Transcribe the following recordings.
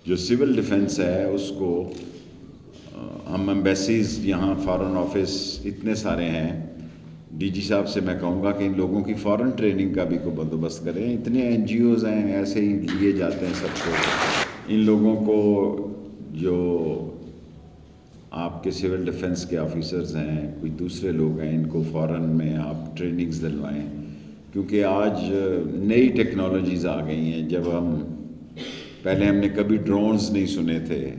جو civil defence ہے اس کو ہم ایمبیسیز یہاں فارن آفس اتنے سارے ہیں، ڈی جی صاحب سے میں کہوں گا کہ ان لوگوں کی فارن ٹریننگ کا بھی کوئی بندوبست کریں. اتنے این جی اوز ہیں ایسے ہی لیے جاتے ہیں سب کو. ان لوگوں کو جو آپ کے سول ڈیفنس کے آفیسرز ہیں، کوئی دوسرے لوگ ہیں، ان کو فارن میں آپ ٹریننگز دلوائیں، کیونکہ آج نئی ٹیکنالوجیز آ گئی ہیں. جب پہلے ہم نے کبھی ڈرونز نہیں سنے تھے،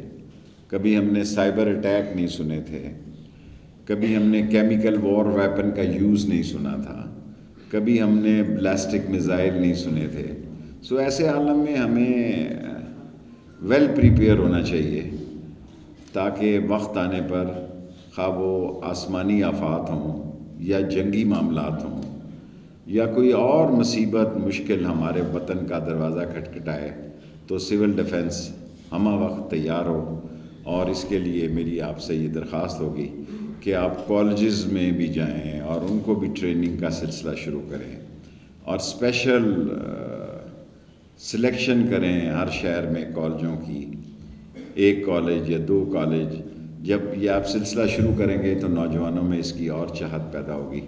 کبھی ہم نے سائبر اٹیک نہیں سنے تھے، کبھی ہم نے کیمیکل وار ویپن کا یوز نہیں سنا تھا، کبھی ہم نے بلاسٹک میزائل نہیں سنے تھے. سو ایسے عالم میں ہمیں ویل پریپیئر ہونا چاہیے تاکہ وقت آنے پر خواہ وہ آسمانی آفات ہوں یا جنگی معاملات ہوں یا کوئی اور مصیبت مشکل ہمارے وطن کا دروازہ کھٹکھٹائے تو سول ڈیفنس ہمہ وقت تیار ہو. اور اس کے لیے میری آپ سے یہ درخواست ہوگی کہ آپ کالجز میں بھی جائیں اور ان کو بھی ٹریننگ کا سلسلہ شروع کریں اور اسپیشل سلیکشن کریں ہر شہر میں کالجوں کی، 1 کالج یا 2 کالج. جب یہ آپ سلسلہ شروع کریں گے تو نوجوانوں میں اس کی اور چاہت پیدا ہوگی،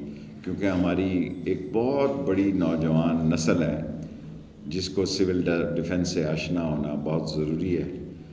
کیونکہ ہماری ایک بہت بڑی نوجوان نسل ہے جس کو سول ڈیفنس سے آشنا ہونا بہت ضروری ہے.